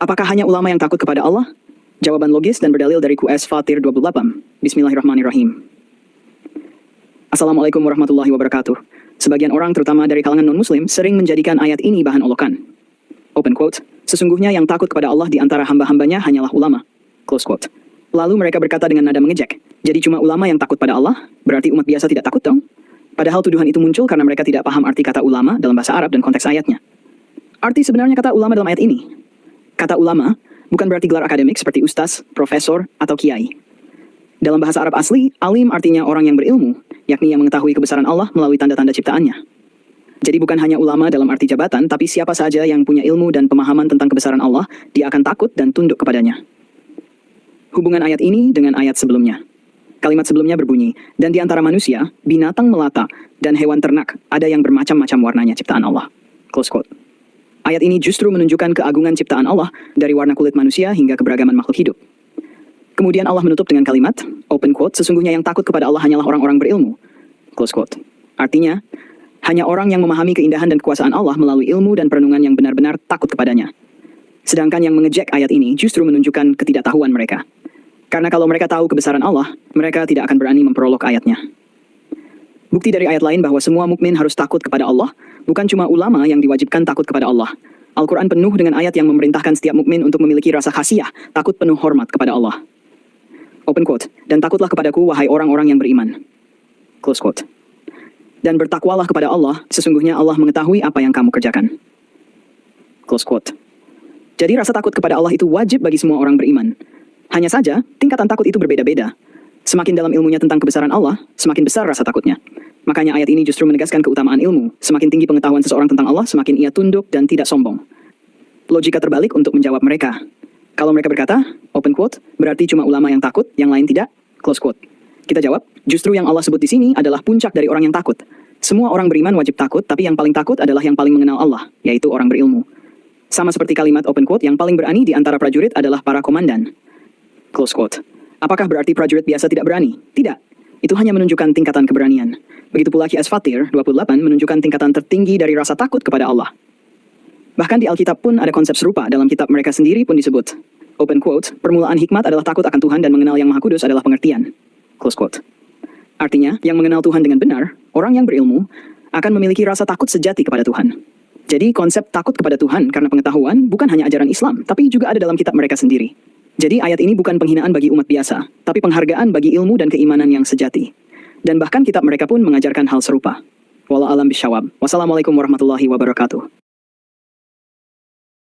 Apakah hanya ulama yang takut kepada Allah? Jawaban logis dan berdalil dari QS Fatir 28. Bismillahirrahmanirrahim. Assalamualaikum warahmatullahi wabarakatuh. Sebagian orang terutama dari kalangan non-muslim sering menjadikan ayat ini bahan olokan. Open quote, sesungguhnya yang takut kepada Allah di antara hamba-hambanya hanyalah ulama. Close quote. Lalu mereka berkata dengan nada mengejek, jadi cuma ulama yang takut pada Allah, berarti umat biasa tidak takut dong? Padahal tuduhan itu muncul karena mereka tidak paham arti kata ulama dalam bahasa Arab dan konteks ayatnya. Arti sebenarnya kata ulama dalam ayat ini. Kata ulama bukan berarti gelar akademik seperti ustaz, profesor, atau kiai. Dalam bahasa Arab asli, alim artinya orang yang berilmu, yakni yang mengetahui kebesaran Allah melalui tanda-tanda ciptaannya. Jadi bukan hanya ulama dalam arti jabatan, tapi siapa saja yang punya ilmu dan pemahaman tentang kebesaran Allah, dia akan takut dan tunduk kepadanya. Hubungan ayat ini dengan ayat sebelumnya. Kalimat sebelumnya berbunyi, dan di antara manusia, binatang melata, dan hewan ternak, ada yang bermacam-macam warnanya ciptaan Allah. Close quote. Ayat ini justru menunjukkan keagungan ciptaan Allah dari warna kulit manusia hingga keberagaman makhluk hidup. Kemudian Allah menutup dengan kalimat, open quote, sesungguhnya yang takut kepada Allah hanyalah orang-orang berilmu. Close quote. Artinya, hanya orang yang memahami keindahan dan kekuasaan Allah melalui ilmu dan perenungan yang benar-benar takut kepadanya. Sedangkan yang mengejek ayat ini justru menunjukkan ketidaktahuan mereka. Karena kalau mereka tahu kebesaran Allah, mereka tidak akan berani memperolok ayatnya. Bukti dari ayat lain bahwa semua mukmin harus takut kepada Allah, bukan cuma ulama yang diwajibkan takut kepada Allah. Al-Quran penuh dengan ayat yang memerintahkan setiap mukmin untuk memiliki rasa khasiyah, takut penuh hormat kepada Allah. Open quote, dan takutlah kepadaku wahai orang-orang yang beriman. Close quote. Dan bertakwalah kepada Allah, sesungguhnya Allah mengetahui apa yang kamu kerjakan. Close quote. Jadi rasa takut kepada Allah itu wajib bagi semua orang beriman. Hanya saja, tingkatan takut itu berbeda-beda. Semakin dalam ilmunya tentang kebesaran Allah, semakin besar rasa takutnya. Makanya ayat ini justru menegaskan keutamaan ilmu. Semakin tinggi pengetahuan seseorang tentang Allah, semakin ia tunduk dan tidak sombong. Logika terbalik untuk menjawab mereka. Kalau mereka berkata, open quote, berarti cuma ulama yang takut, yang lain tidak, close quote. Kita jawab, justru yang Allah sebut di sini adalah puncak dari orang yang takut. Semua orang beriman wajib takut, tapi yang paling takut adalah yang paling mengenal Allah, yaitu orang berilmu. Sama seperti kalimat open quote, yang paling berani di antara prajurit adalah para komandan. Close quote. Apakah berarti prajurit biasa tidak berani? Tidak. Itu hanya menunjukkan tingkatan keberanian. Begitu pula QS Fatir 28 menunjukkan tingkatan tertinggi dari rasa takut kepada Allah. Bahkan di Alkitab pun ada konsep serupa, dalam kitab mereka sendiri pun disebut. Open quote, permulaan hikmat adalah takut akan Tuhan dan mengenal yang Maha Kudus adalah pengertian. Close quote. Artinya, yang mengenal Tuhan dengan benar, orang yang berilmu, akan memiliki rasa takut sejati kepada Tuhan. Jadi konsep takut kepada Tuhan karena pengetahuan bukan hanya ajaran Islam, tapi juga ada dalam kitab mereka sendiri. Jadi ayat ini bukan penghinaan bagi umat biasa, tapi penghargaan bagi ilmu dan keimanan yang sejati. Dan bahkan kitab mereka pun mengajarkan hal serupa. Wallahu a'lam bishawab. Wassalamualaikum warahmatullahi wabarakatuh.